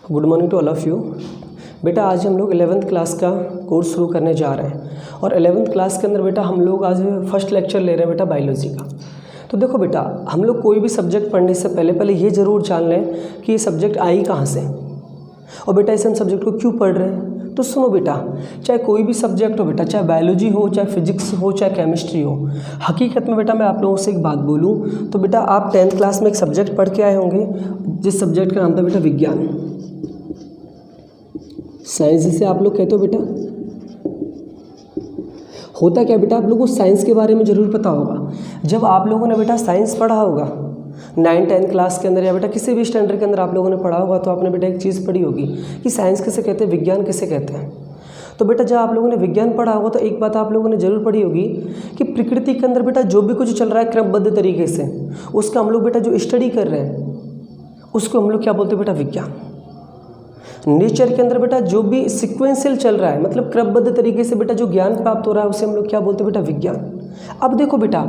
Good morning to all of you. बेटा आज हम लोग 11th क्लास का कोर्स शुरू करने जा रहे हैं और 11th क्लास के अंदर बेटा हम लोग आज फर्स्ट लेक्चर ले रहे हैं बेटा बायोलॉजी का। तो देखो बेटा, हम लोग कोई भी सब्जेक्ट पढ़ने से पहले ये ज़रूर जान लें कि ये सब्जेक्ट आई कहाँ से और बेटा इस हम सब्जेक्ट को क्यों पढ़ रहे हैं। तो सुनो बेटा, चाहे कोई भी सब्जेक्ट हो बेटा, चाहे बायोलॉजी हो, चाहे फिजिक्स हो, चाहे केमिस्ट्री हो, हकीकत में बेटा मैं आप लोगों से एक बात बोलूं तो बेटा आप 10th क्लास में एक सब्जेक्ट पढ़ के आए होंगे जिस सब्जेक्ट का नाम था बेटा विज्ञान, साइंस जिसे आप लोग कहते हो। बेटा होता क्या बेटा, आप लोगों को साइंस के बारे में ज़रूर पता होगा। जब आप लोगों ने बेटा साइंस पढ़ा होगा 9-10 क्लास के अंदर या बेटा किसी भी स्टैंडर्ड के अंदर आप लोगों ने पढ़ा होगा तो आपने बेटा एक चीज़ पढ़ी होगी कि साइंस किसे कहते हैं, विज्ञान किसे कहते हैं। तो बेटा जब आप लोगों ने विज्ञान पढ़ा होगा तो एक बात आप लोगों ने ज़रूर पढ़ी होगी कि प्रकृति के अंदर बेटा जो भी कुछ चल रहा है क्रमबद्ध तरीके से, उसका हम लोग बेटा जो स्टडी कर रहे हैं उसको हम लोग क्या बोलते हैं बेटा, विज्ञान। नेचर के अंदर बेटा जो भी सिक्वेंशियल चल रहा है, मतलब क्रमबद्ध तरीके से बेटा जो ज्ञान प्राप्त हो रहा है उसे हम लोग क्या बोलते हैं बेटा, विज्ञान। अब देखो बेटा,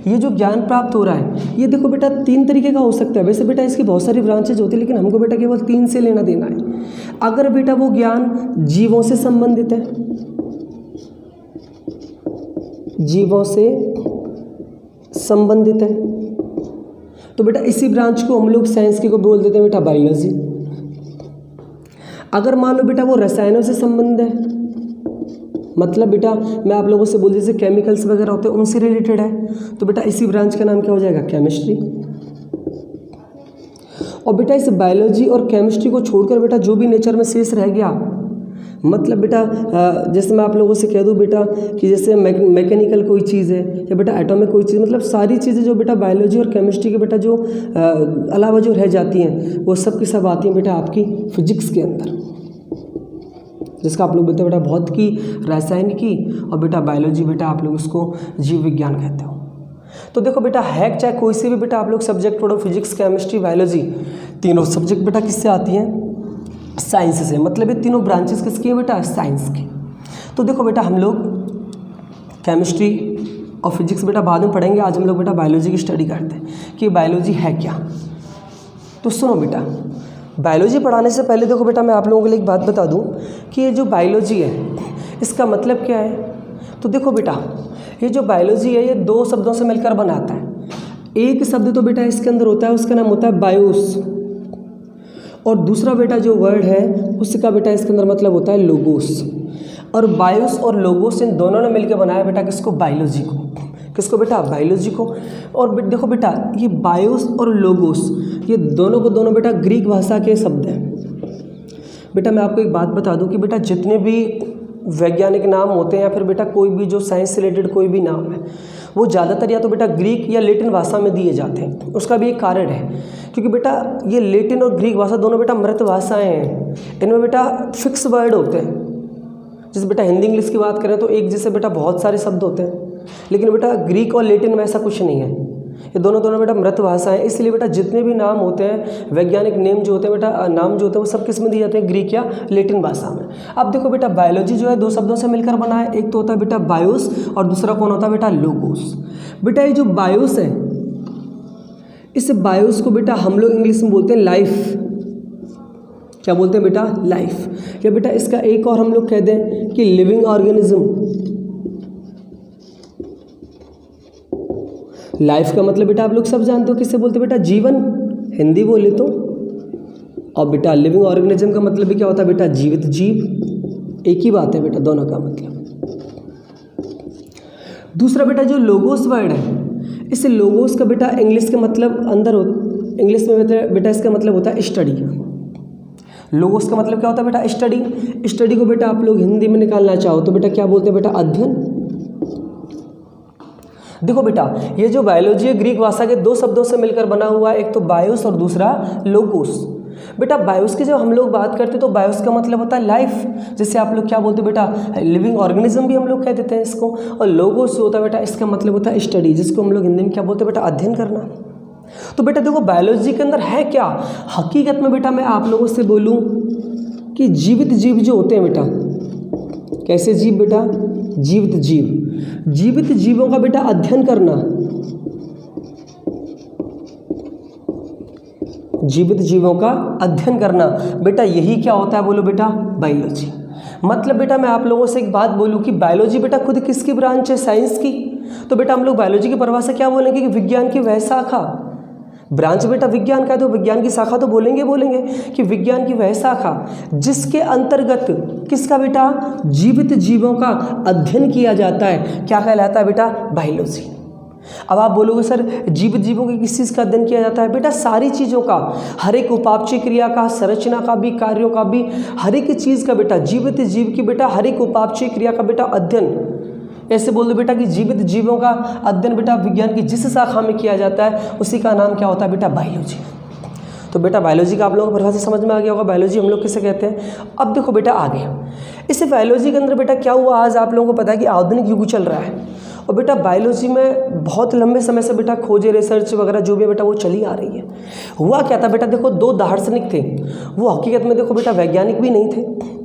ये जो ज्ञान प्राप्त हो रहा है ये देखो बेटा 3 तरीके का हो सकता है। वैसे बेटा इसकी बहुत सारी ब्रांचेज होती है लेकिन हमको बेटा केवल 3 से लेना देना है। अगर बेटा वो ज्ञान जीवों से संबंधित है, जीवों से संबंधित है तो बेटा इसी ब्रांच को हम लोग साइंस की को बोल देते हैं बेटा बायोलॉजी। अगर मान लो बेटा वो रसायनों से संबंध है, मतलब बेटा मैं आप लोगों से बोल जैसे केमिकल्स वगैरह होते हैं उनसे रिलेटेड है तो बेटा इसी ब्रांच का नाम क्या हो जाएगा, केमिस्ट्री। और बेटा इस बायोलॉजी और केमिस्ट्री को छोड़कर बेटा जो भी नेचर में शेष रह गया, मतलब बेटा जैसे मैं आप लोगों से कह दूं बेटा कि जैसे मैकेनिकल कोई चीज़ है या बेटा एटॉमिक कोई चीज़, मतलब सारी चीज़ें जो बेटा बायोलॉजी और केमिस्ट्री के बेटा जो अलावा जो रह जाती हैं वो सब की सब आती हैं बेटा आपकी फिजिक्स के अंदर, जिसका आप लोग बोलते हैं बेटा भौत की, रासायनिकी और बेटा बायोलॉजी बेटा आप लोग उसको जीव विज्ञान कहते हो। तो देखो बेटा है चाहे कोई से भी बेटा आप लोग सब्जेक्ट पढ़ो, फिजिक्स केमिस्ट्री बायोलॉजी, तीनों सब्जेक्ट बेटा किससे आती हैं, साइंस से। मतलब ये तीनों ब्रांचेस किसकी है बेटा, साइंस की। तो देखो बेटा हम लोग केमिस्ट्री और फिजिक्स बेटा बाद में पढ़ेंगे, आज हम लोग बेटा बायोलॉजी की स्टडी करते हैं कि बायोलॉजी है क्या। तो सुनो बेटा, बायोलॉजी पढ़ाने से पहले देखो बेटा मैं आप लोगों के लिए एक बात बता दूं कि ये जो बायोलॉजी है इसका मतलब क्या है। तो देखो बेटा ये जो बायोलॉजी है ये 2 शब्दों से मिलकर बनाता है। एक शब्द तो बेटा इसके अंदर होता है, उसका नाम होता है बायोस, और दूसरा बेटा जो वर्ड है उसका बेटा इसके अंदर मतलब होता है लोगोस। और बायोस और लोगोस इन दोनों ने मिलकर बनाया बेटा किसको, बायोलॉजी को। किसको बेटा, बायोलॉजी को। और देखो बेटा ये बायोस और लोगोस ये दोनों को दोनों बेटा ग्रीक भाषा के शब्द हैं। बेटा मैं आपको एक बात बता दूं कि बेटा जितने भी वैज्ञानिक नाम होते हैं या फिर बेटा कोई भी जो साइंस से रिलेटेड कोई भी नाम है वो ज़्यादातर या तो बेटा ग्रीक या लैटिन भाषा में दिए जाते हैं। उसका भी एक कारण है क्योंकि बेटा ये लैटिन और ग्रीक भाषा दोनों बेटा मृत भाषाएँ हैं, इनमें बेटा फिक्स वर्ड होते हैं। जैसे बेटा हिंदी इंग्लिश की बात करें तो एक जैसे बेटा बहुत सारे शब्द होते हैं, लेकिन बेटा ग्रीक और लैटिन में ऐसा कुछ नहीं है, ये दोनों बेटा मृत भाषा है। इसलिए बेटा जितने भी नाम होते हैं वैज्ञानिक नेम जो होते हैं बेटा, नाम जो होते हैं वो सब किस में दिए जाते हैं, ग्रीक या लैटिन भाषा में। अब देखो बेटा बायोलॉजी जो है 2 शब्दों से मिलकर बना है, एक तो होता है बेटा बायोस और दूसरा कौन होता है बेटा, लोगोस। बेटा ये जो बायोस है इस बायोस को बेटा हम लोग इंग्लिश में बोलते हैं लाइफ। क्या बोलते हैं बेटा, लाइफ। या बेटा इसका एक और हम लोग कह दें कि लिविंग ऑर्गेनिज्म। लाइफ का मतलब बेटा आप लोग सब जानते हो किससे बोलते हैं बेटा, जीवन, हिंदी बोले तो। और बेटा लिविंग ऑर्गेनिज्म का मतलब भी क्या होता है बेटा, जीवित जीव। एक ही बात है बेटा दोनों का मतलब। दूसरा बेटा जो लोगोस वर्ड है, इस लोगोस का बेटा इंग्लिश का मतलब अंदर इंग्लिश में बेटा इसका मतलब होता है स्टडी। लोगोस का मतलब क्या होता है बेटा, स्टडी। स्टडी को बेटा आप लोग हिंदी में निकालना चाहो तो बेटा क्या बोलते हैं बेटा, अध्ययन। देखो बेटा ये जो बायोलॉजी है ग्रीक भाषा के 2 शब्दों से मिलकर बना हुआ है, एक तो बायोस और दूसरा लोगोस। बेटा बायोस की जब हम लोग बात करते हैं तो बायोस का मतलब होता है लाइफ, जिससे आप लोग क्या बोलते हैं बेटा, लिविंग ऑर्गेनिज्म भी हम लोग कह देते हैं इसको। और लोगोस जो होता है बेटा इसका मतलब होता है स्टडी, जिसको हम लोग हिंदी में क्या बोलते हैं बेटा, अध्ययन करना। तो बेटा देखो बायोलॉजी के अंदर है क्या, हकीकत में बेटा मैं आप लोगों से बोलूँ कि जीवित जीव जो होते हैं बेटा, कैसे जीव बेटा, जीवित जीव। जीवित जीवों का बेटा अध्ययन करना जीवित जीवों का अध्ययन करना। बेटा यही क्या होता है, बोलो बेटा, बायोलॉजी। मतलब बेटा मैं आप लोगों से एक बात बोलूं कि बायोलॉजी बेटा खुद किसकी ब्रांच है, साइंस की। तो बेटा हम लोग बायोलॉजी की परिभाषा क्या बोलेंगे कि विज्ञान की वह शाखा। ब्रांच बेटा विज्ञान का है तो विज्ञान की शाखा तो बोलेंगे कि विज्ञान की वह शाखा जिसके अंतर्गत किसका बेटा, जीवित जीवों का अध्ययन किया जाता है, क्या कहलाता है बेटा, बायोलॉजी। अब आप बोलोगे सर जीवित जीवों के किस चीज़ का अध्ययन किया जाता है, बेटा सारी चीज़ों का, हर एक उपापचय क्रिया का, संरचना का भी, कार्यों का भी, हर एक चीज़ का बेटा, जीवित जीव की बेटा हर एक उपापचय क्रिया का बेटा अध्ययन। ऐसे बोल दो बेटा कि जीवित जीवों का अध्ययन बेटा विज्ञान की जिस शाखा में किया जाता है उसी का नाम क्या होता है बेटा, बायोलॉजी। तो बेटा बायोलॉजी का आप लोगों को परिभाषा समझ में आ गया होगा, बायोलॉजी हम लोग किसे कहते हैं। अब देखो बेटा आगे इस बायोलॉजी के अंदर बेटा क्या हुआ, आज आप लोगों को पता है कि आधुनिक युग चल रहा है और बेटा बायोलॉजी में बहुत लंबे समय से बेटा खोजें, रिसर्च वगैरह जो भी बेटा वो चली आ रही है। हुआ क्या था बेटा, देखो दो दार्शनिक थे, वो हकीकत में देखो बेटा वैज्ञानिक भी नहीं थे।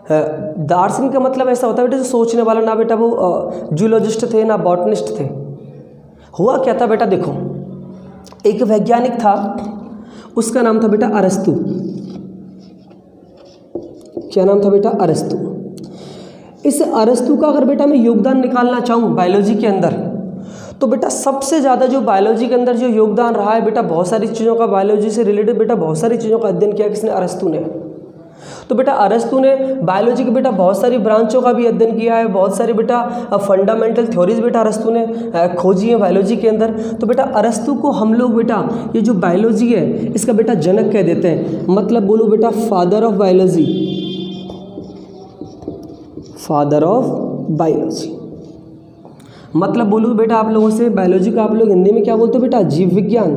दार्शनिक का मतलब ऐसा होता है बेटा जो सोचने वाला, ना बेटा वो जूलॉजिस्ट थे ना बॉटनिस्ट थे। हुआ क्या था बेटा, देखो एक वैज्ञानिक था, उसका नाम था बेटा अरस्तु। क्या नाम था बेटा, अरस्तु। इस अरस्तु का अगर बेटा मैं योगदान निकालना चाहूँ बायोलॉजी के अंदर, तो बेटा सबसे ज़्यादा जो बायोलॉजी के अंदर जो योगदान रहा है बेटा, बहुत सारी चीज़ों का बायोलॉजी से रिलेटेड बेटा बहुत सारी चीज़ों का अध्ययन किया किसने, अरस्तु ने। तो बेटा अरस्तु ने बायोलॉजी के बेटा बहुत सारी ब्रांचों का भी अध्ययन किया है, बहुत सारी बेटा फंडामेंटल थ्योरीज बेटा अरस्तु ने खोजी है बायोलॉजी के अंदर। तो बेटा अरस्तु को हम लोग बेटा ये जो बायोलॉजी है इसका बेटा जनक कह देते हैं। मतलब बोलो बेटा father of biology, father of biology. मतलब बोलो बेटा आप लोगों से, बायोलॉजी को आप लोग हिंदी में क्या बोलते हो बेटा, जीव विज्ञान।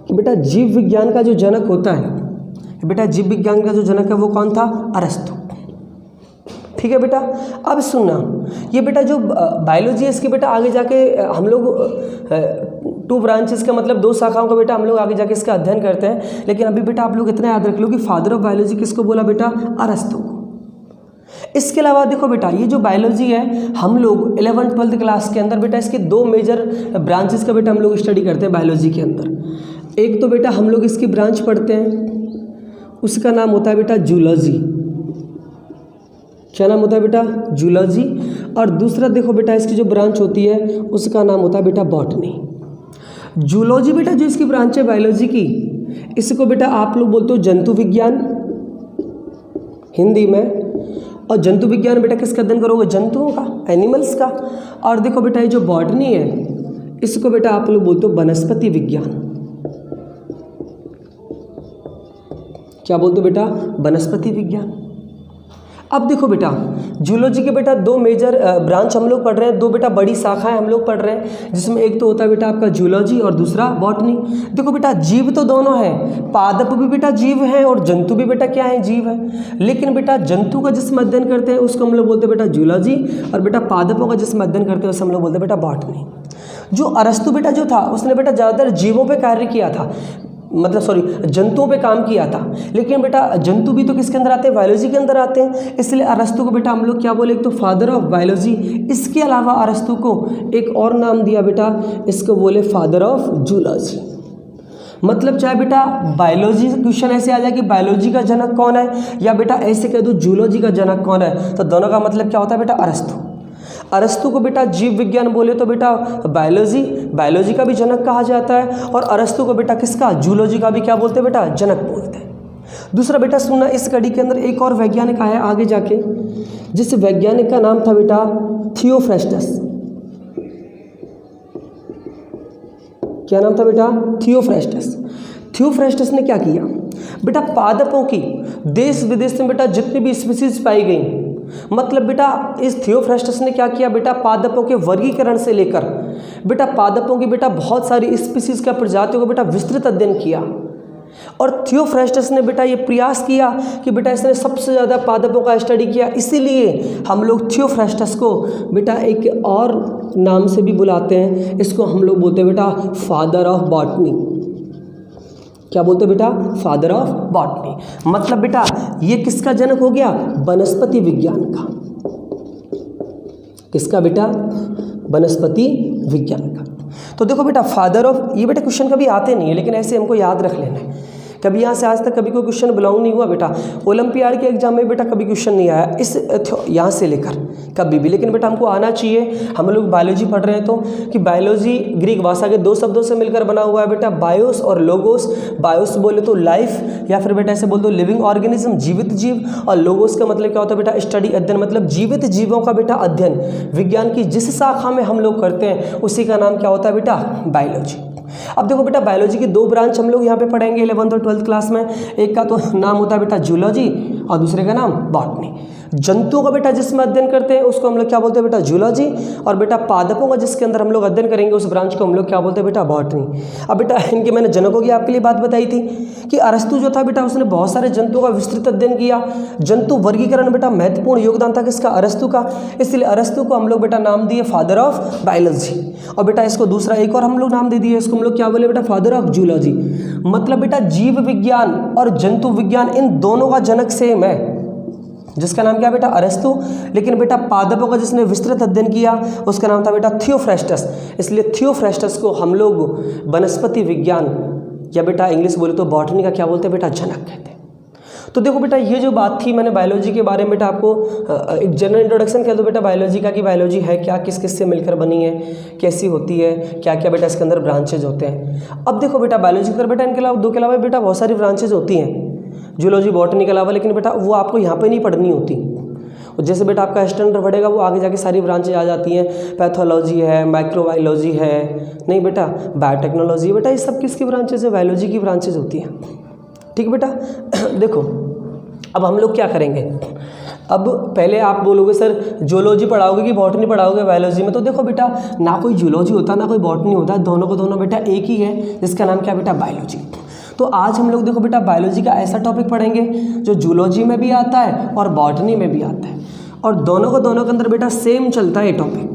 कि बेटा जीव विज्ञान का जो जनक होता है बेटा, जीव विज्ञान का जो जनक है वो कौन था, अरस्तु। ठीक है बेटा। अब सुनना, ये बेटा जो बायोलॉजी है इसके बेटा आगे जाके हम लोग 2 ब्रांचेस का मतलब 2 शाखाओं का बेटा हम लोग आगे जाके इसका अध्ययन करते हैं। लेकिन अभी बेटा आप लोग इतना याद रख लो कि फादर ऑफ बायोलॉजी किसको बोला बेटा, अरस्तु को। इसके अलावा देखो बेटा ये जो बायोलॉजी है हम लोग 11th-12th क्लास के अंदर बेटा इसके 2 मेजर ब्रांचेस का बेटा हम लोग स्टडी करते हैं बायोलॉजी के अंदर। एक तो बेटा हम लोग इसकी ब्रांच पढ़ते हैं, उसका नाम होता है बेटा जूलॉजी। क्या नाम होता है बेटा, जूलॉजी। और दूसरा देखो बेटा इसकी जो ब्रांच होती है उसका नाम होता है बेटा बॉटनी। जूलॉजी बेटा जो इसकी ब्रांच है बायोलॉजी की, इसको बेटा आप लोग बोलते हो जंतु विज्ञान हिंदी में। और जंतु विज्ञान बेटा किसका अध्ययन करोगे, जंतुओं का, एनिमल्स का। और देखो बेटा ये जो बॉटनी है इसको बेटा आप लोग बोलते हो वनस्पति विज्ञान। क्या बोलते हो बेटा, वनस्पति विज्ञान। अब देखो बेटा जूलॉजी के बेटा 2 मेजर ब्रांच हम लोग पढ़ रहे हैं, 2 बेटा बड़ी शाखाएं हम लोग पढ़ रहे हैं, जिसमें एक तो होता है बेटा आपका जूलॉजी और दूसरा बॉटनी। देखो बेटा जीव तो दोनों हैं, पादप भी बेटा जीव है और जंतु भी बेटा क्या है, जीव है। लेकिन बेटा जंतु का जिसमें अध्ययन करते हैं उसको हम लोग बोलते हैं बेटा जूलॉजी, और बेटा पादपों का जिसमें अध्ययन करते हैं उसे हम लोग बोलते हैं बेटा बॉटनी। जो अरस्तु बेटा जो था उसने बेटा ज़्यादातर जीवों पर कार्य किया था, मतलब सॉरी जंतुओं पे काम किया था। लेकिन बेटा जंतु भी तो किसके अंदर आते हैं, बायोलॉजी के अंदर आते हैं। इसलिए अरस्तु को बेटा हम लोग क्या बोले, एक तो फादर ऑफ बायोलॉजी। इसके अलावा अरस्तु को एक और नाम दिया बेटा, इसको बोले फादर ऑफ जूलॉजी। मतलब चाहे बेटा बायोलॉजी क्वेश्चन ऐसे आ जाए कि बायोलॉजी का जनक कौन है, या बेटा ऐसे कह दो जूलॉजी का जनक कौन है, तो दोनों का मतलब क्या होता है बेटा, अरस्तु। अरस्तु को बेटा जीव विज्ञान बोले तो बेटा बायोलॉजी का भी जनक कहा जाता है, और अरस्तु को बेटा किसका, जूलॉजी का भी क्या बोलते हैं बेटा, जनक बोलते हैं। दूसरा बेटा सुनना, इस कड़ी के अंदर एक और वैज्ञानिक आया आगे जाके, जिस वैज्ञानिक का नाम था बेटा थियोफ्रेस्टस। क्या नाम था बेटा, थियोफ्रेस्टस। थियोफ्रेस्टस ने क्या किया बेटा, पादपों की देश विदेश में बेटा जितनी भी स्पीसीज पाई गई, मतलब बेटा इस थियोफ्रेस्टस ने क्या किया बेटा, पादपों के वर्गीकरण से लेकर बेटा पादपों की बेटा बहुत सारी स्पीसीज का प्रजातियों को बेटा विस्तृत अध्ययन किया। और थियोफ्रेस्टस ने बेटा ये प्रयास किया कि बेटा इसने सबसे ज़्यादा पादपों का स्टडी किया, इसीलिए हम लोग थियोफ्रेस्टस को बेटा एक और नाम से भी बुलाते हैं, इसको हम लोग बोलते हैं बेटा फादर ऑफ बॉटनी। क्या बोलते बेटा, फादर ऑफ बॉटनी। मतलब बेटा ये किसका जनक हो गया, वनस्पति विज्ञान का। किसका बेटा, वनस्पति विज्ञान का। तो देखो बेटा फादर ऑफ, ये बेटा क्वेश्चन कभी आते नहीं है लेकिन ऐसे हमको याद रख लेना है। कभी यहाँ से आज तक कभी कोई क्वेश्चन बिलोंग नहीं हुआ बेटा, ओलंपियाड के एग्जाम में बेटा कभी क्वेश्चन नहीं आया इस यहाँ से लेकर कभी भी, लेकिन बेटा हमको आना चाहिए। हम लोग बायोलॉजी पढ़ रहे हैं तो कि बायोलॉजी ग्रीक भाषा के 2 शब्दों से मिलकर बना हुआ है बेटा, बायोस और लोगोस। बायोस बोले तो लाइफ या फिर बेटा ऐसे बोल दो लिविंग ऑर्गेनिज्म, जीवित जीव, और लोगोस का मतलब क्या होता है बेटा स्टडी, अध्ययन, मतलब जीवित जीवों का बेटा अध्ययन। विज्ञान की जिस शाखा में हम लोग करते हैं उसी का नाम क्या होता है बेटा बायोलॉजी। अब देखो बेटा बायोलॉजी की 2 ब्रांच हम लोग यहाँ पे पढ़ेंगे 11th और 12th क्लास में। एक का तो नाम होता है बेटा जूलॉजी और दूसरे का नाम बॉटनी। जंतुओं का बेटा जिसमें अध्ययन करते हैं उसको हम लोग क्या बोलते हैं बेटा जूलॉजी, और बेटा पादपों का जिसके अंदर हम लोग अध्ययन करेंगे उस ब्रांच को हम लोग क्या बोलते हैं बेटा बॉटनी। अब बेटा इनके मैंने जनकों की आपके लिए बात बताई थी कि अरस्तु जो था बेटा उसने बहुत सारे जंतुओं का विस्तृत अध्ययन किया। जंतु वर्गीकरण बेटा महत्वपूर्ण योगदान था किसका, अरस्तु का, इसलिए अरस्तु को हम लोग बेटा नाम दिए फादर ऑफ बायोलॉजी। और बेटा इसको दूसरा एक और हम लोग नाम दे दिए, इसको हम लोग क्या बोले बेटा फादर ऑफ जूलॉजी। मतलब बेटा जीव विज्ञान और जंतु विज्ञान इन दोनों का जनक सेम है, जिसका नाम क्या बेटा अरस्तु, लेकिन बेटा पादपों का जिसने विस्तृत अध्ययन किया उसका नाम था बेटा थियोफ्रेस्टस। इसलिए थियोफ्रेस्टस को हम लोग वनस्पति विज्ञान या बेटा इंग्लिश बोले तो बॉटनी का क्या बोलते हैं बेटा जनक कहते हैं। तो देखो बेटा ये जो बात थी मैंने बायोलॉजी के बारे में बेटा आपको एक जनरल इंट्रोडक्शन कह दो बेटा बायोलॉजी का, कि बायोलॉजी है क्या, किस किस से मिलकर बनी है, कैसी होती है, क्या क्या बेटा इसके अंदर ब्रांचेज होते हैं। अब देखो बेटा बायोलॉजी के अंदर बेटा इनके अलावा 2 के अलावा बेटा बहुत सारी ब्रांचेज होती हैं जूलॉजी बॉटनी के अलावा, लेकिन बेटा वो आपको यहाँ पे नहीं पढ़नी होती। और जैसे बेटा आपका स्टैंडर्ड बढ़ेगा वो आगे जाके सारी ब्रांचेज आ जाती हैं, पैथोलॉजी है, माइक्रोबायोलॉजी है, नहीं बेटा बायोटेक्नोलॉजी, बेटा ये सब किसकी ब्रांचेज है, बायोलॉजी की ब्रांचेज होती हैं। ठीक बेटा देखो अब हम लोग क्या करेंगे, अब पहले आप बोलोगे सर जूलॉजी पढ़ाओगे कि बॉटनी पढ़ाओगे बायोलॉजी में, तो देखो बेटा ना कोई जूलॉजी होता ना कोई बॉटनी होता, दोनों को दोनों बेटा एक ही है जिसका नाम क्या बेटा बायोलॉजी। तो आज हम लोग देखो बेटा बायोलॉजी का ऐसा टॉपिक पढ़ेंगे जो जूलॉजी में भी आता है और बॉटनी में भी आता है, और दोनों को दोनों के अंदर बेटा सेम चलता है ये टॉपिक।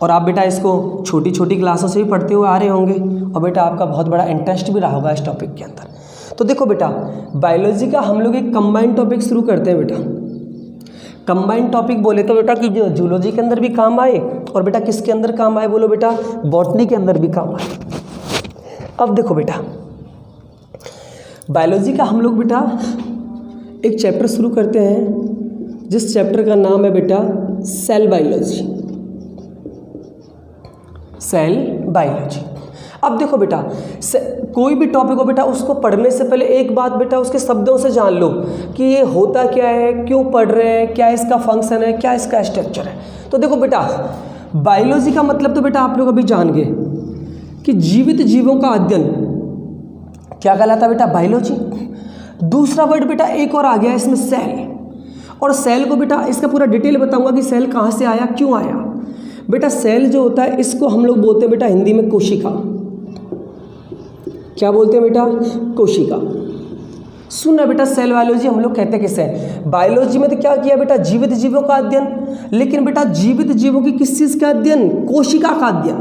और आप बेटा इसको छोटी छोटी क्लासों से भी पढ़ते हुए आ रहे होंगे और बेटा आपका बहुत बड़ा इंटरेस्ट भी रहा होगा इस टॉपिक के अंदर। तो देखो बेटा बायोलॉजी का हम लोग एक कंबाइंड टॉपिक शुरू करते हैं बेटा। कंबाइंड टॉपिक बोले तो बेटा कि जो जूलॉजी के अंदर भी काम आए और बेटा किसके अंदर काम आए बोलो बेटा बॉटनी के अंदर भी काम आए। अब देखो बेटा बायोलॉजी का हम लोग बेटा एक चैप्टर शुरू करते हैं जिस चैप्टर का नाम है बेटा सेल बायोलॉजी। Cell biology. अब देखो बेटा कोई भी टॉपिक हो बेटा उसको पढ़ने से पहले एक बात बेटा उसके शब्दों से जान लो कि ये होता क्या है, क्यों पढ़ रहे हैं, क्या इसका फंक्शन है, क्या इसका स्ट्रक्चर है। तो देखो बेटा बायोलॉजी का मतलब तो बेटा आप लोग अभी जान गए कि जीवित जीवों का अध्ययन क्या कहलाता है बेटा बायोलॉजी। दूसरा वर्ड बेटा एक और आ गया इसमें सेल, और सेल को बेटा इसका पूरा डिटेल बताऊंगा कि सेल कहाँ से आया, क्यों आया। बेटा सेल जो होता है इसको हम लोग बोलते हैं बेटा हिंदी में कोशिका। क्या बोलते हैं बेटा कोशिका। सुनना बेटा सेल बायोलॉजी हम लोग कहते हैं किससे, बायोलॉजी में तो क्या किया बेटा जीवित जीवों का अध्ययन, लेकिन बेटा जीवित जीवों की किस चीज़ का अध्ययन, कोशिका का अध्ययन।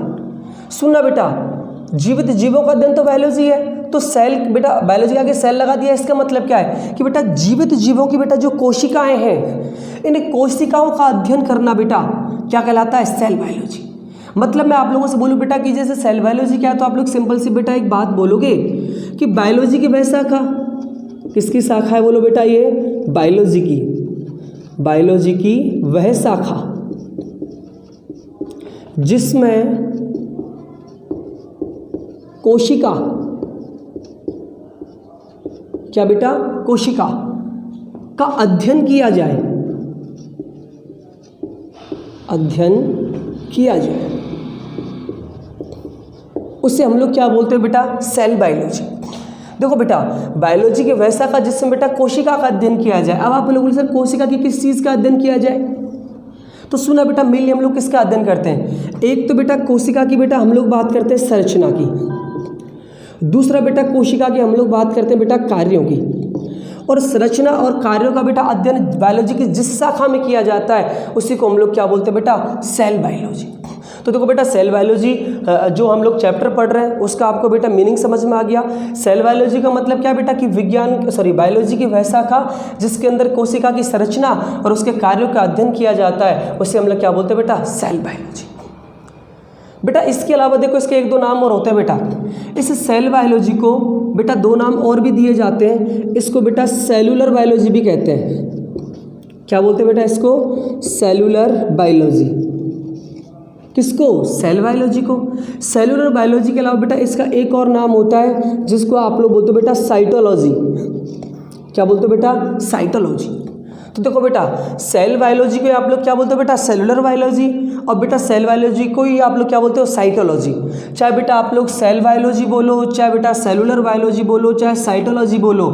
सुनना बेटा जीवित जीवों का अध्ययन तो बायोलॉजी है, तो सेल बेटा बायोलॉजी आगे सेल लगा दिया, इसका मतलब क्या है कि बेटा जीवित जीवों की बेटा जो कोशिकाएं हैं इन कोशिकाओं का अध्ययन करना बेटा क्या कहलाता है सेल बायोलॉजी। मतलब मैं आप लोगों से बोलूं बेटा कि जैसे सेल बायोलॉजी क्या है तो आप लोग सिंपल सी बेटा एक बात बोलोगे कि बायोलॉजी की वह शाखा, किसकी शाखा है बोलो बेटा ये बायोलॉजी की वह शाखा जिसमें कोशिका, क्या बेटा कोशिका का अध्ययन किया जाए, अध्ययन किया जाए, उससे हम लोग क्या बोलते हैं बेटा सेल बायोलॉजी। देखो बेटा बायोलॉजी के वैसा का जिसमें बेटा कोशिका का अध्ययन किया जाए। अब आप लोग सर कोशिका की किस चीज़ का अध्ययन किया जाए, तो सुना बेटा मेनली हम लोग किसका अध्ययन करते हैं, एक तो बेटा कोशिका की बेटा हम लोग बात करते हैं संरचना की, दूसरा बेटा कोशिका की हम लोग बात करते हैं बेटा कार्यों की, और संरचना और कार्यों का बेटा अध्ययन बायोलॉजी की जिस शाखा में किया जाता है उसी को हम लोग क्या बोलते हैं बेटा सेल बायोलॉजी। तो देखो बेटा सेल बायोलॉजी जो हम लोग चैप्टर पढ़ रहे हैं उसका आपको बेटा मीनिंग समझ में आ गया। सेल बायोलॉजी का मतलब क्या बेटा कि बायोलॉजी की वह शाखा जिसके अंदर कोशिका की संरचना और उसके कार्यों का अध्ययन किया जाता है उसे हम लोग क्या बोलते हैं बेटा सेल बायोलॉजी। बेटा इसके अलावा देखो इसके एक दो नाम और होते हैं बेटा। इस सेल बायोलॉजी को बेटा दो नाम और भी दिए जाते हैं, इसको बेटा सेलुलर बायोलॉजी भी कहते हैं। क्या बोलते हैं बेटा इसको? Cellular biology. किसको? सेल बायोलॉजी को। सेलुलर बायोलॉजी के अलावा बेटा इसका एक और नाम होता है जिसको आप लोग बोलते हो बेटा साइटोलॉजी। क्या बोलते हो बेटा? साइटोलॉजी। तो देखो बेटा सेल बायोलॉजी को आप लोग क्या बोलते हो बेटा? Cellular biology. और बेटा सेल बायोलॉजी को ही आप लोग क्या बोलते हो? साइटोलॉजी। चाहे बेटा आप लोग सेल बायोलॉजी बोलो, चाहे बेटा सेलुलर बायोलॉजी बोलो, चाहे साइटोलॉजी बोलो,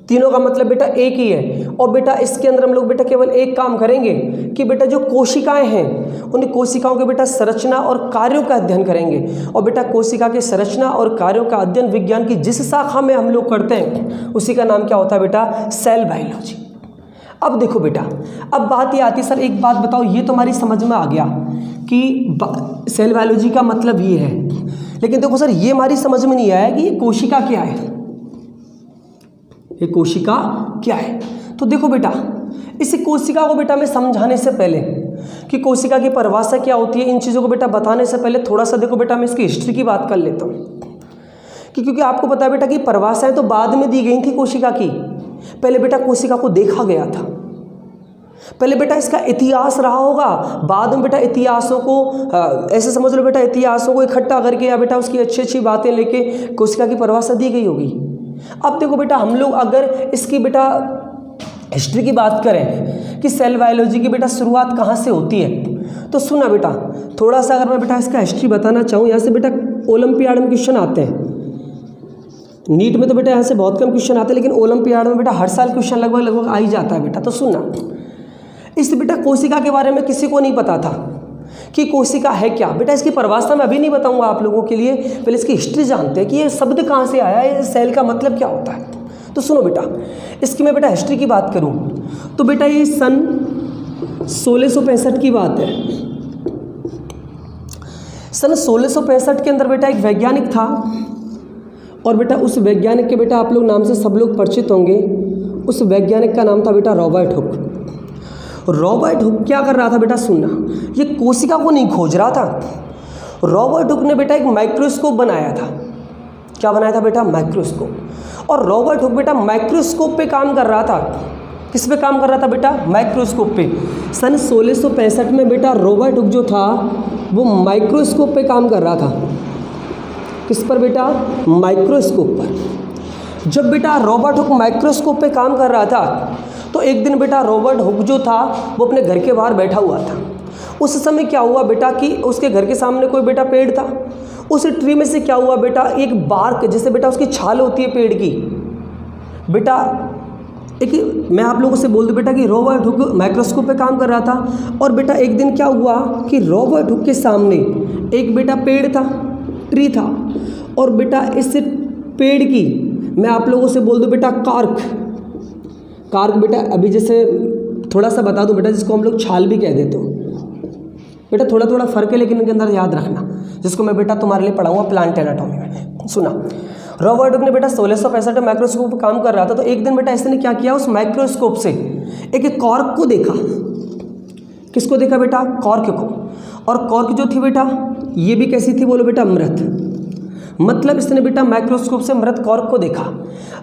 तीनों का मतलब बेटा एक ही है। और बेटा इसके अंदर हम लोग बेटा केवल एक काम करेंगे कि बेटा जो कोशिकाएं हैं उन कोशिकाओं के बेटा संरचना और कार्यों का अध्ययन करेंगे। और बेटा कोशिका के संरचना और कार्यों का अध्ययन विज्ञान की जिस शाखा में हम लोग करते हैं उसी का नाम क्या होता है बेटा? Cell biology. अब देखो बेटा, अब बात ये आती है, सर एक बात बताओ, ये तुम्हारी समझ में आ गया कि सेल बायोलॉजी का मतलब ये है, लेकिन देखो सर ये हमारी समझ में नहीं आया कि ये कोशिका क्या है। ये कोशिका क्या है? तो देखो बेटा इस कोशिका को बेटा मैं समझाने से पहले कि कोशिका की परिभाषा क्या होती है, इन चीज़ों को बेटा बताने से पहले थोड़ा सा देखो बेटा मैं इसकी हिस्ट्री की बात कर लेता हूँ। क्योंकि आपको पता है बेटा कि परिभाषाएं तो बाद में दी गई थी कोशिका की, पहले बेटा कोशिका को देखा गया था। पहले बेटा इसका इतिहास रहा होगा, बाद में बेटा इतिहासों को ऐसे समझ लो बेटा इतिहासों को इकट्ठा करके या बेटा उसकी अच्छी अच्छी बातें लेके कोशिका की परिभाषा दी गई होगी। अब देखो बेटा हम लोग अगर इसकी बेटा हिस्ट्री की बात करें कि सेल बायोलॉजी की बेटा शुरुआत कहाँ से होती है, तो सुना बेटा थोड़ा सा अगर मैं बेटा इसका हिस्ट्री बताना चाहूँ, यहाँ से बेटा ओलंपियाड में क्वेश्चन आते हैं। नीट में तो बेटा यहाँ से बहुत कम क्वेश्चन आते हैं, लेकिन ओलंपियाड में बेटा हर साल क्वेश्चन लगभग आ ही जाता है बेटा। तो सुनना, इस बेटा कोशिका के बारे में किसी को नहीं पता था कि कोशिका है क्या। बेटा इसकी परिभाषा मैं अभी नहीं बताऊंगा आप लोगों के लिए, पहले इसकी हिस्ट्री जानते हैं कि ये शब्द कहाँ से आया है, सेल का मतलब क्या होता है। तो सुनो बेटा, इसकी मैं बेटा हिस्ट्री की बात करूँ तो बेटा ये सन 1665 की बात है। सन 1665 के अंदर बेटा एक वैज्ञानिक था, और बेटा उस वैज्ञानिक के बेटा आप लोग नाम से सब लोग परिचित होंगे। उस वैज्ञानिक का नाम था बेटा रॉबर्ट हुक। रॉबर्ट हुक क्या कर रहा था बेटा? सुनना, ये कोशिका को नहीं खोज रहा था। रॉबर्ट हुक ने बेटा एक माइक्रोस्कोप बनाया था। क्या बनाया था बेटा? माइक्रोस्कोप। और रॉबर्ट हुक बेटा माइक्रोस्कोप पे काम कर रहा था। किस पे काम कर रहा था बेटा? माइक्रोस्कोप पे। सन 1665 में बेटा रॉबर्ट हुक जो था वो माइक्रोस्कोप पे काम कर रहा था। किस पर बेटा? माइक्रोस्कोप पर। जब बेटा रॉबर्ट हुक माइक्रोस्कोप पे काम कर रहा था तो एक दिन बेटा रॉबर्ट हुक जो था वो अपने घर के बाहर बैठा हुआ था। उस समय क्या हुआ बेटा कि उसके घर के सामने कोई बेटा पेड़ था। उस ट्री में से क्या हुआ बेटा, एक बार्क, जैसे बेटा उसकी छाल होती है पेड़ की, बेटा एक मैं आप लोगों से बोल दूं बेटा कि रॉबर्ट हुक माइक्रोस्कोप पे काम कर रहा था। और बेटा एक दिन क्या हुआ कि रॉबर्ट हुक के सामने एक बेटा पेड़ था, ट्री था, और बेटा इस पेड़ की मैं आप लोगों से बोल दूं बेटा कार्क बेटा अभी जैसे थोड़ा सा बता दूं बेटा, जिसको हम लोग छाल भी कह देते हो बेटा, थोड़ा थोड़ा फर्क है लेकिन इनके अंदर याद रखना, जिसको मैं बेटा तुम्हारे लिए पढ़ाऊंगा प्लांट एनाटॉमी में। सुना, रॉबर्ट हुक ने बेटा 1665 में माइक्रोस्कोप पर काम कर रहा था। तो एक दिन बेटा इसने क्या किया, उस माइक्रोस्कोप से एक कॉर्क को देखा। किसको देखा बेटा? कॉर्क को। और कॉर्क जो थी बेटा ये भी कैसी थी बोलो बेटा? मृत। मतलब इसने बेटा माइक्रोस्कोप से मृत कॉर्क को देखा।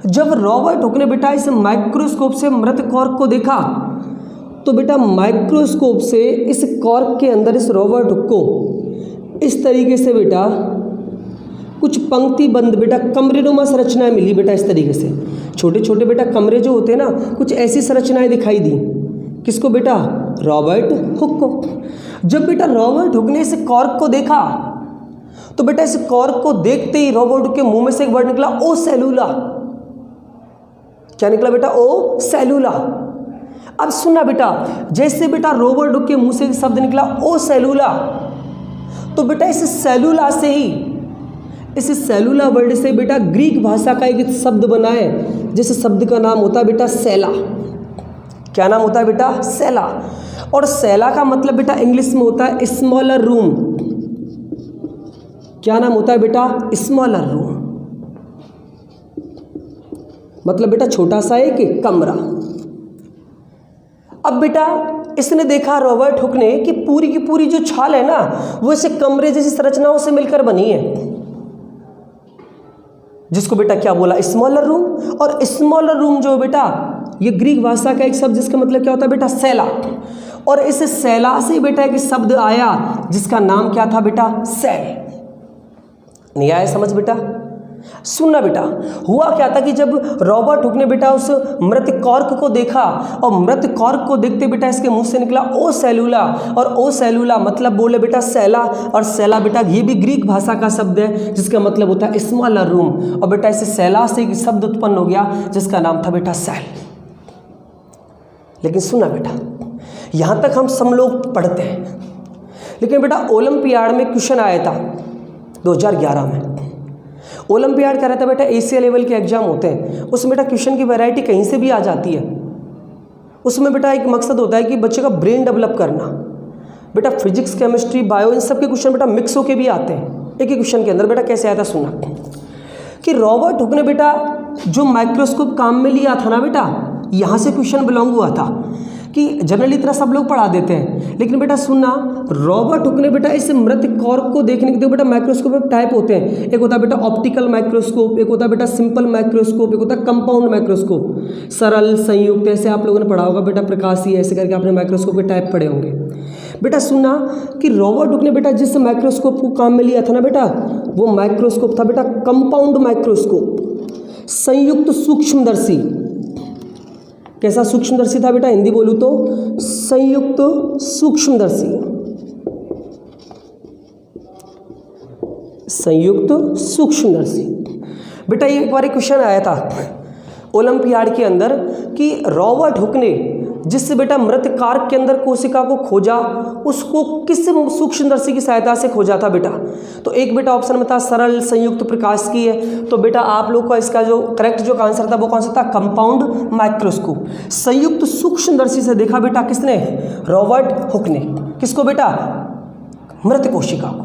जब रॉबर्ट हुक ने बेटा इस माइक्रोस्कोप से मृत कॉर्क को देखा तो बेटा माइक्रोस्कोप से इस कॉर्क के अंदर इस रॉबर्ट हुक को इस तरीके से बेटा कुछ पंक्तिबंद बेटा कमरेनुमा संरचनाएं मिली बेटा। इस तरीके से छोटे छोटे बेटा कमरे जो होते हैं ना, कुछ ऐसी संरचनाएं दिखाई दी। किसको बेटा? रॉबर्ट हुक को। जब बेटा रॉबर्ट हुक ने इस कॉर्क को देखा तो बेटा इस कॉर्क को देखते ही रॉबर्ट हुक के मुंह में से एक वर्ड निकला, ओ सेलुला। क्या निकला बेटा? ओ सेलुला। अब सुनना बेटा, जैसे बेटा रॉबर्ट हुक के मुंह से शब्द निकला ओ सेलुला, तो बेटा इस सेलुला से ही, इस सेलुला वर्ड से बेटा ग्रीक भाषा का एक शब्द बना है, जिस शब्द का नाम होता है बेटा सेला। क्या नाम होता है बेटा? सेला। और सेला का मतलब बेटा इंग्लिश में होता है स्मॉलर रूम। क्या नाम होता है बेटा? Smaller room. मतलब बेटा छोटा सा एक कमरा। अब बेटा इसने देखा रॉबर्ट हुक ने कि पूरी की पूरी जो छाल है ना वो ऐसे कमरे जैसी संरचनाओं से मिलकर बनी है, जिसको बेटा क्या बोला, स्मॉलर रूम। और स्मॉलर रूम जो बेटा ये ग्रीक भाषा का एक शब्द जिसका मतलब क्या होता है बेटा, सेला। और इस सेला से बेटा एक शब्द आया जिसका नाम क्या था बेटा, सेल। नहीं आया समझ बेटा? सुनना बेटा, हुआ क्या था कि जब रॉबर्ट हुक ने बेटा उस मृत कॉर्क को देखा और मृत कॉर्क को देखते बेटा इसके मुंह से निकला ओ सेलुला, और ओ सेलुला मतलब बोले बेटा सेला, और सेला बेटा ये भी ग्रीक भाषा का शब्द है जिसका मतलब होता है स्मॉलर रूम। और बेटा इसे सेला से एक शब्द उत्पन्न हो गया जिसका नाम था बेटा सेल। लेकिन सुना बेटा, यहां तक हम सब लोग पढ़ते हैं, लेकिन बेटा ओलंपियाड में क्वेश्चन आया था 2011 में। ओलंपियाड क्या रहता है बेटा, एशिया लेवल के एग्जाम होते हैं, उसमें बेटा क्वेश्चन की वैरायटी कहीं से भी आ जाती है। उसमें बेटा एक मकसद होता है कि बच्चे का ब्रेन डेवलप करना। बेटा फिजिक्स, केमिस्ट्री, बायो इन सब के क्वेश्चन बेटा मिक्स होके भी आते हैं एक ही क्वेश्चन के अंदर। बेटा कैसे आया था सुनना, कि रॉबर्ट हुक ने बेटा जो माइक्रोस्कोप काम में लिया था ना बेटा, यहाँ से क्वेश्चन बिलोंग हुआ था। कि जनरली इतना सब लोग पढ़ा देते हैं, लेकिन बेटा सुनना, रॉबर्ट हुक ने बेटा इस मृत कॉर्क को देखने के लिए बेटा माइक्रोस्कोप में टाइप होते हैं। एक होता है बेटा ऑप्टिकल माइक्रोस्कोप, एक होता है बेटा सिंपल माइक्रोस्कोप, एक होता है कंपाउंड माइक्रोस्कोप, सरल, संयुक्त, ऐसे आप लोगों ने पढ़ा होगा बेटा, प्रकाशीय, ऐसे करके आपने माइक्रोस्कोप के टाइप पढ़े होंगे। बेटा सुनना कि रॉबर्ट हुक ने बेटा जिस माइक्रोस्कोप को काम में लिया था ना बेटा, वो माइक्रोस्कोप था बेटा कंपाउंड माइक्रोस्कोप, संयुक्त सूक्ष्मदर्शी। कैसा सूक्ष्मदर्शी था बेटा, हिंदी बोलूं तो संयुक्त सूक्ष्मदर्शी, संयुक्त सूक्ष्मदर्शी। बेटा ये एक बार क्वेश्चन आया था ओलंपियाड के अंदर कि रॉबर्ट हुक ने जिससे बेटा मृत कारक के अंदर कोशिका को खोजा, उसको किस सूक्ष्मदर्शी की सहायता से खोजा था बेटा। तो एक बेटा ऑप्शन में था सरल, संयुक्त, प्रकाशिकी है। तो बेटा आप लोग का इसका जो करेक्ट जो आंसर था वो कौन सा था, कंपाउंड माइक्रोस्कोप। संयुक्त सूक्ष्मदर्शी से देखा बेटा किसने, रॉबर्ट हुक ने। किसको बेटा, मृत कोशिका को।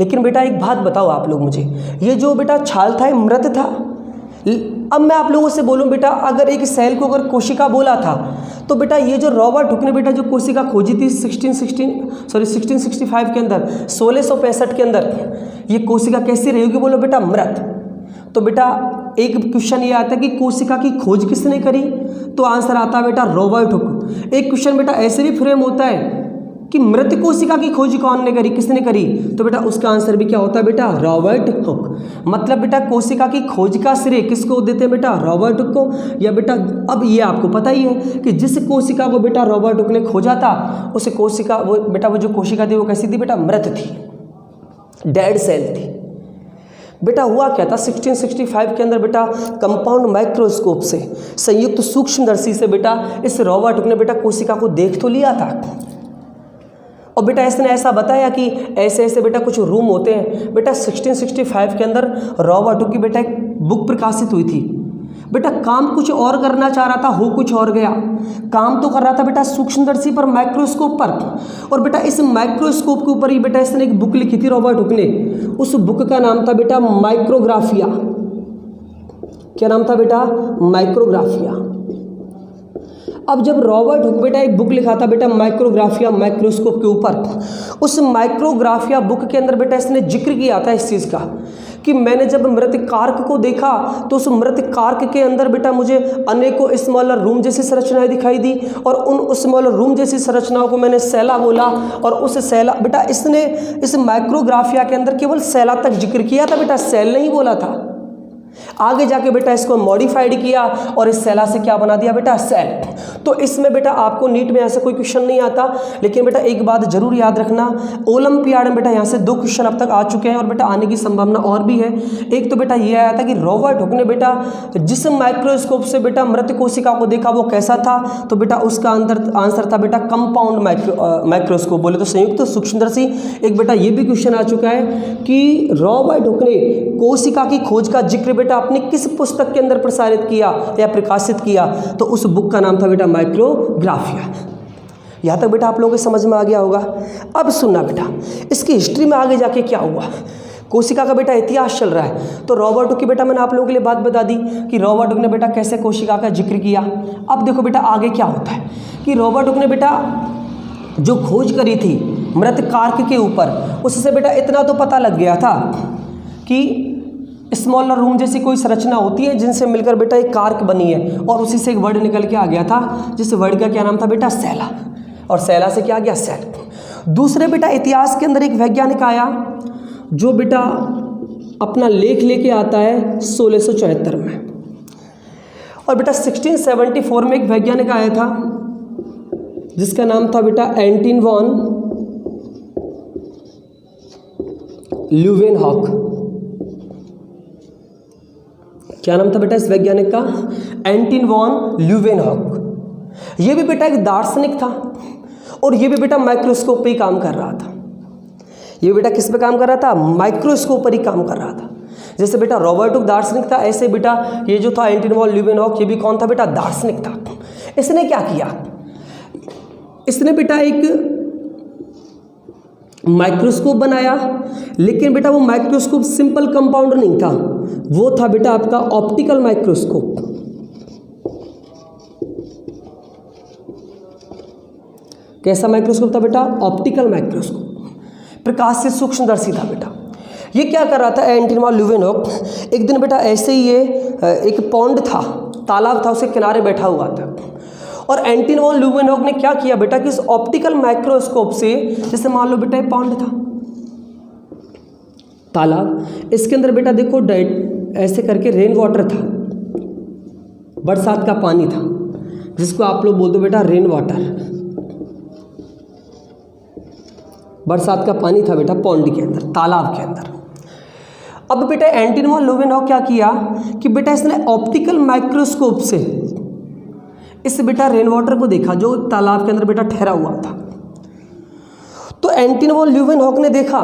लेकिन बेटा एक बात बताओ आप लोग मुझे, ये जो बेटा छाल था ये मृत था। अब मैं आप लोगों से बोलूं बेटा, अगर एक सेल को अगर कोशिका बोला था, तो बेटा ये जो रॉबर्ट हुक ने बेटा जो कोशिका खोजी थी 1665 के अंदर, 1665 के अंदर, ये कोशिका कैसी रहेगी बोलो बेटा, मृत। तो बेटा एक क्वेश्चन ये आता है कि कोशिका की खोज किसने करी, तो आंसर आता है बेटा रॉबर्ट हुक। एक क्वेश्चन बेटा ऐसे भी फ्रेम होता है कि मृत कोशिका की खोज कौन ने करी, किसने करी, तो बेटा उसका आंसर भी क्या होता है बेटा, रॉबर्ट हुक। मतलब बेटा कोशिका की खोज का श्रेय किसको देते हैं बेटा, रॉबर्ट हुक को। या बेटा अब ये आपको पता ही है कि जिस कोशिका को बेटा रॉबर्ट हुक ने खोजा था, उस कोशिका वो बेटा वो जो कोशिका थी वो कैसी थी बेटा, मृत थी, डेड सेल थी। बेटा हुआ क्या था 1665 के अंदर बेटा कंपाउंड माइक्रोस्कोप से, संयुक्त सूक्ष्मदर्शी से बेटा इस रॉबर्ट हुक ने बेटा कोशिका को देख तो लिया था। और बेटा इसने ऐसा बताया कि ऐसे ऐसे बेटा कुछ रूम होते हैं। बेटा 1665 के अंदर रॉबर्ट हुक की बेटा एक बुक प्रकाशित हुई थी। बेटा काम कुछ और करना चाह रहा था, हो कुछ और गया। काम तो कर रहा था बेटा सूक्ष्मदर्शी पर, माइक्रोस्कोप पर, और बेटा इस माइक्रोस्कोप के ऊपर ही बेटा इसने एक बुक लिखी थी रॉबर्ट हुक ने। उस बुक का नाम था बेटा माइक्रोग्राफिया। क्या नाम था बेटा, माइक्रोग्राफिया। अब जब रॉबर्ट हुक बेटा एक बुक लिखा था बेटा माइक्रोग्राफिया, माइक्रोस्कोप के ऊपर, उस माइक्रोग्राफिया बुक के अंदर बेटा इसने जिक्र किया था इस चीज़ का कि मैंने जब मृत कारक को देखा तो उस मृत कारक के अंदर बेटा मुझे अनेकों स्मॉलर रूम जैसी संरचनाएं दिखाई दी, और उन स्मॉलर रूम जैसी संरचनाओं को मैंने सेला बोला। और उस सेला बेटा इसने इस माइक्रोग्राफिया के अंदर केवल सेला तक जिक्र किया था बेटा, सेल नहीं बोला था। आगे जाके बेटा इसको मॉडिफाइड किया और इस सेला से क्या बना दिया बेटा, सेल। तो इसमें बेटा आपको नीट में ऐसा कोई क्वेश्चन नहीं आता, लेकिन बेटा एक बात जरूर याद रखना, ओलंपियाड में बेटा यहाँ से 2 क्वेश्चन अब तक आ चुके हैं और बेटा आने की संभावना और भी है। एक तो बेटा ये आया था कि रॉबर्ट हुक ने बेटा जिस माइक्रोस्कोप से बेटा मृत कोशिका को देखा वो कैसा था, तो बेटा उसका आंसर था बेटा कंपाउंड माइक्रोस्कोप, बोले तो संयुक्त सूक्ष्मदर्शी। एक बेटा ये भी क्वेश्चन आ चुका है कि रॉबर्ट हुक ने कोशिका की खोज का जिक्र बेटा अपनी किस पुस्तक के अंदर प्रसारित किया या प्रकाशित किया, तो उस बुक का नाम था बेटा माइक्रोग्राफिया। यहां तक बेटा आप लोगों को समझ में आ गया होगा। अब सुनना बेटा, इसकी हिस्ट्री में आगे जाके क्या हुआ कोशिका का बेटा इतिहास चल रहा है। तो रॉबर्ट हुक की बेटा मैंने आप लोगों के लिए बात बता दी कि रॉबर्ट हुक ने बेटा कैसे कोशिका का जिक्र किया। अब देखो बेटा आगे क्या होता है कि रॉबर्ट हुक ने बेटा जो खोज करी थी मृत कार्क के ऊपर, उससे बेटा इतना तो पता लग गया था कि स्मॉलर रूम जैसी कोई संरचना होती है जिनसे मिलकर बेटा एक कार्क बनी है, और उसी से एक वर्ड निकल के आ गया था, जिस वर्ड का क्या नाम था बेटा सेला, और सेला से क्या आ गया सेल। दूसरे बेटा इतिहास के अंदर एक वैज्ञानिक आया जो बेटा अपना लेख लेके आता है 1674 में, और बेटा 1674 में एक वैज्ञानिक आया था जिसका नाम था बेटा एंटन वॉन ल्यूवेनहॉक। क्या नाम था बेटा इस वैज्ञानिक का? एंटन वॉन ल्यूवेनहॉक। ये भी बेटा एक दार्शनिक था, और ये भी बेटा माइक्रोस्कोप पे ही काम कर रहा था। ये बेटा किस पे काम कर रहा था? माइक्रोस्कोप पर ही काम कर रहा था। जैसे बेटा रॉबर्ट हुक दार्शनिक था, ऐसे बेटा ये जो था एंटन वॉन ल्यूवेनहॉक, ये भी कौन था बेटा? दार्शनिक था। इसने क्या किया? इसने बेटा एक माइक्रोस्कोप बनाया, लेकिन बेटा वो माइक्रोस्कोप सिंपल कंपाउंड नहीं था, वो था बेटा आपका ऑप्टिकल माइक्रोस्कोप। कैसा माइक्रोस्कोप था बेटा? ऑप्टिकल माइक्रोस्कोप, प्रकाश से सूक्ष्मदर्शी था बेटा। ये क्या कर रहा था एंटन वॉन ल्यूवेनहॉक? एक दिन बेटा ऐसे ही ये एक पॉन्ड था, तालाब था, उसके किनारे बैठा हुआ था, और एंटन वॉन ल्यूवेनहॉक ने क्या किया बेटा कि इस ऑप्टिकल माइक्रोस्कोप से, जैसे मान लो बेटा ये पॉन्ड था, तालाब, इसके अंदर बेटा देखो ऐसे करके रेन वाटर था, बरसात का पानी था, जिसको आप लोग बोल दो बेटा रेन वाटर, बरसात का पानी था बेटा पॉन्ड के अंदर, तालाब के अंदर। अब बेटा एंटन वॉन ल्यूवेनहॉक क्या किया कि बेटा इसने ऑप्टिकल माइक्रोस्कोप से इस बेटा रेन वाटर को देखा जो तालाब के अंदर बेटा ठहरा हुआ था। तो एंटन वॉन ल्यूवेनहॉक ने देखा,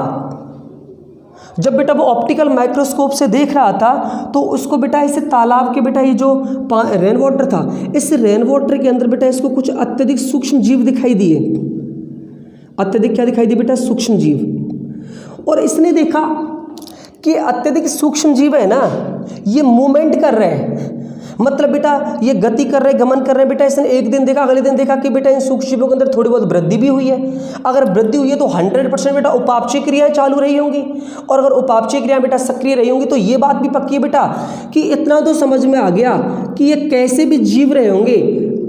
जब बेटा वो ऑप्टिकल माइक्रोस्कोप से देख रहा था तो उसको बेटा इस तालाब के बेटा ये जो रेन वाटर था, इस रेन वाटर के अंदर बेटा इसको कुछ अत्यधिक सूक्ष्म जीव दिखाई दिए। अत्यधिक क्या दिखाई दिए बेटा? सूक्ष्म जीव। और इसने देखा कि अत्यधिक सूक्ष्म जीव है ना, ये मूवमेंट कर रहे हैं, मतलब बेटा ये गति कर रहे, गमन कर रहे हैं बेटा। इसने एक दिन देखा, अगले दिन देखा कि बेटा इन सूक्ष्म जीवों के अंदर थोड़ी बहुत वृद्धि भी हुई है। अगर वृद्धि हुई है तो 100% बेटा उपापचय क्रियाएं चालू रही होंगी, और अगर उपापचय क्रियाएं बेटा सक्रिय रही होंगी तो ये बात भी पक्की है बेटा कि इतना तो समझ में आ गया कि ये कैसे भी जीव रहे होंगे,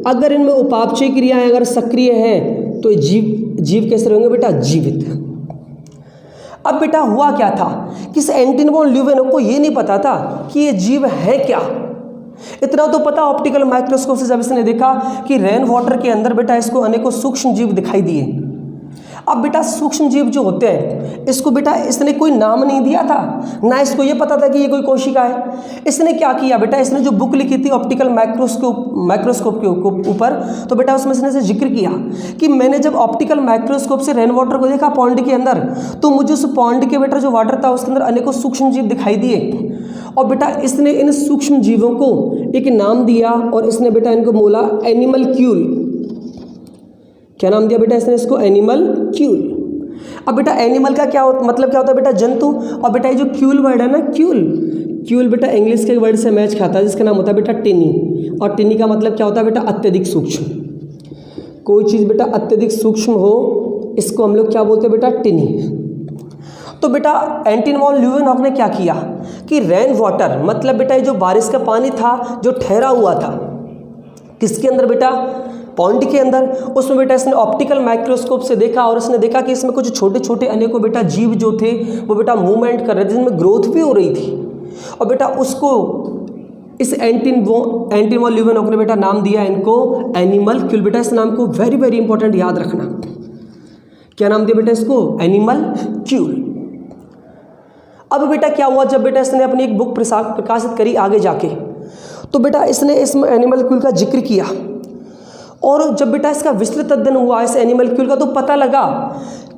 अगर इनमें उपापचय क्रियाएं अगर सक्रिय हैं तो जीव कैसे रहेंगे बेटा? जीवित। अब बेटा हुआ क्या था कि इस एंटन वॉन ल्यूवेनहॉक को ये नहीं पता था कि ये जीव है क्या। इतना तो पता ऑप्टिकल माइक्रोस्कोप से जब इसने देखा कि रेन वाटर के अंदर बेटा इसको अनेकों सूक्ष्म जीव दिखाई दिए। अब बेटा सूक्ष्म जीव जो होते हैं इसको बेटा इसने कोई नाम नहीं दिया था, ना इसको ये पता था कि ये कोई कोशिका है। इसने क्या किया बेटा, इसने जो बुक लिखी थी ऑप्टिकल माइक्रोस्कोप के ऊपर, तो बेटा उसमें इसने से जिक्र किया कि मैंने जब ऑप्टिकल माइक्रोस्कोप से रेन वाटर को देखा पॉन्ड के अंदर, तो मुझे उस पॉन्ड के बेटा जो वाटर था उसके अंदर अनेकों सूक्ष्म जीव दिखाई दिए। और बेटा इसने इन सूक्ष्म जीवों को एक नाम दिया, और इसने बेटा इनको बोला एनिमलक्यूल। क्या नाम दिया बेटा इसने इसको? एनिमलक्यूल। अब बेटा एनिमल का क्या मतलब क्या होता है बेटा? जंतु। और बेटा ये जो क्यूल वर्ड है ना, क्यूल बेटा इंग्लिश के वर्ड से मैच खाता है, जिसका नाम होता है बेटा टिनी। और टिनी का मतलब क्या होता है बेटा? अत्यधिक सूक्ष्म। कोई चीज़ बेटा अत्यधिक सूक्ष्म हो, इसको हम लोग क्या बोलते हैं बेटा? टिनी। तो बेटा एंटन वॉन ल्यूवेनहॉक ने क्या किया कि रेन वाटर, मतलब बेटा ये जो बारिश का पानी था जो ठहरा हुआ था किसके अंदर बेटा? पॉन्ड के अंदर। उसमें बेटा इसने ऑप्टिकल माइक्रोस्कोप से देखा, और इसने देखा कि इसमें कुछ छोटे छोटे अनेकों बेटा जीव जो थे वो बेटा मूवमेंट कर रहे थे, जिनमें ग्रोथ भी हो रही थी। और बेटा उसको इस एंटन वॉन ल्यूवेनहॉक ने बेटा नाम दिया इनको एनिमलक्यूल। बेटा इस नाम को वेरी वेरी इंपॉर्टेंट याद रखना। क्या नाम दिया बेटा इसको? एनिमलक्यूल। अब बेटा क्या हुआ, जब बेटा इसने अपनी एक बुक प्रकाशित करी आगे जाके, तो बेटा इसने इस एनिमलक्यूल का जिक्र किया, और जब बेटा इसका विस्तृत अध्ययन हुआ इस एनिमलक्यूल का, तो पता लगा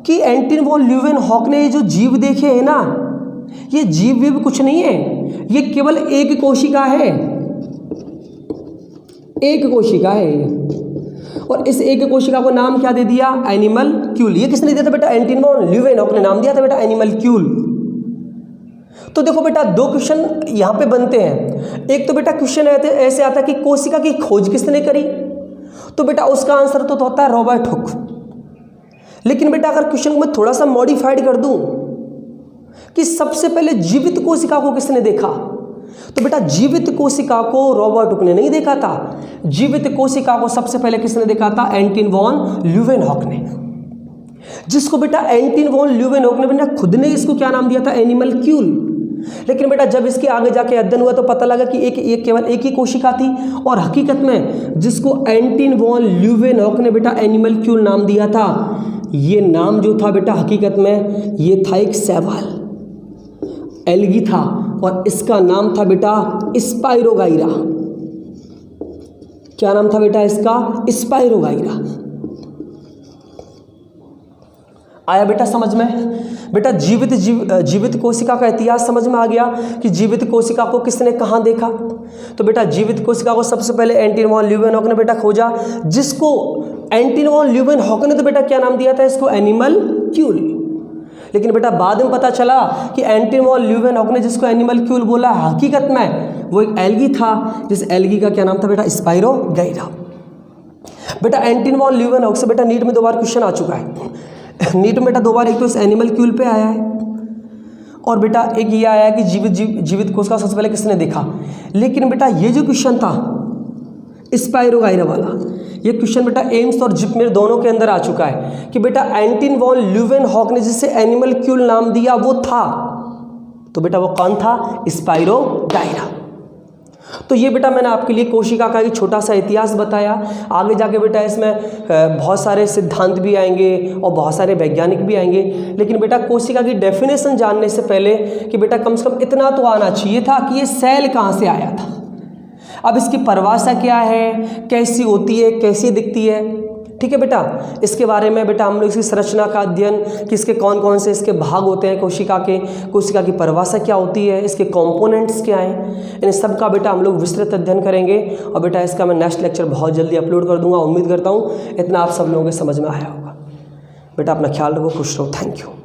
कि एंटन वॉन ल्यूवेनहॉक ने ये जो जीव देखे हैं ना, ये जीव भी कुछ नहीं है, ये केवल एक कोशिका है। एक कोशिका है ये, और इस एक कोशिका को नाम क्या दे दिया? एनिमलक्यूल। ये किसने दिया था बेटा? एंटन वॉन ल्यूवेनहॉक ने नाम दिया था बेटा एनिमलक्यूल। तो देखो बेटा दो क्वेश्चन यहाँ पे बनते हैं। एक तो बेटा क्वेश्चन ऐसे आता है कि कोशिका की खोज किसने करी, तो बेटा उसका आंसर तो होता है रॉबर्ट हुक। लेकिन बेटा अगर क्वेश्चन को मैं थोड़ा सा मॉडिफाइड कर दूं कि सबसे पहले जीवित कोशिका को किसने देखा, तो बेटा जीवित कोशिका को रॉबर्ट हुक ने नहीं देखा था। जीवित कोशिका को सबसे पहले किसने देखा था, एंटन वॉन ल्यूवेनहॉक ने, जिसको बेटा एंटन वॉन ल्यूवेनहॉक ने बेटा खुद ने इसको क्या नाम दिया था, एनिमलक्यूल। लेकिन बेटा जब इसके आगे जाके अध्ययन हुआ तो पता लगा कि एक केवल एक ही कोशिका थी, और हकीकत में जिसको एंटन वॉन ल्यूवेनहॉक ने बेटा एनिमलक्यूल नाम दिया था, ये नाम जो था बेटा हकीकत में ये था एक शैवाल, एल्गी था, और इसका नाम था बेटा स्पाइरोगाइरा। क्या नाम था बेटा इसका, स्पाइरोगाइरा। आया बेटा समझ में? बेटा जीवित कोशिका का इतिहास समझ में आ गया कि जीवित कोशिका को किसने कहाँ देखा। तो बेटा जीवित कोशिका को सबसे पहले एंटन वॉन ल्यूवेनहॉक ने बेटा खोजा, जिसको एंटन वॉन ल्यूवेनहॉक ने तो बेटा क्या नाम दिया था इसको, एनिमलक्यूल। लेकिन बेटा बाद में पता चला कि एंटन वॉन ल्यूवेनहॉक ने जिसको एनिमलक्यूल बोला, हकीकत में वो एक एल्गी था, जिस एल्गी का क्या नाम था बेटा, स्पाइरोगाइरा। बेटा एंटन वॉन ल्यूवेनहॉक से बेटा नीट में 2 बार क्वेश्चन आ चुका है। नीट में बेटा 2 बार, एक तो इस एनिमलक्यूल पे आया है, और बेटा एक ये आया है कि जीवित कोशिका सबसे पहले किसने देखा। लेकिन बेटा ये जो क्वेश्चन था स्पाइरोगाइरा वाला, ये क्वेश्चन बेटा एम्स और जिपमेर दोनों के अंदर आ चुका है कि बेटा एंटन वॉन ल्यूवेनहॉक ने जिसे एनिमलक्यूल नाम दिया वो था, तो बेटा वो कौन था, स्पाइरोगाइरा। तो ये बेटा मैंने आपके लिए कोशिका का एक छोटा सा इतिहास बताया। आगे जाके बेटा इसमें बहुत सारे सिद्धांत भी आएंगे और बहुत सारे वैज्ञानिक भी आएंगे। लेकिन बेटा कोशिका की डेफिनेशन जानने से पहले कि बेटा कम से कम इतना तो आना चाहिए था कि ये सेल कहाँ से आया था, अब इसकी परिभाषा क्या है, कैसी होती है, कैसी दिखती है। ठीक है बेटा, इसके बारे में बेटा हम लोग इसकी संरचना का अध्ययन, कि इसके कौन कौन से इसके भाग होते हैं कोशिका के, कोशिका की परिभाषा क्या होती है, इसके कंपोनेंट्स क्या हैं, इन सब का बेटा हम लोग विस्तृत अध्ययन करेंगे। और बेटा इसका मैं नेक्स्ट लेक्चर बहुत जल्दी अपलोड कर दूंगा। उम्मीद करता हूँ इतना आप सब लोगों के समझ में आया होगा। बेटा अपना ख्याल रखो, खुश रहो, थैंक यू।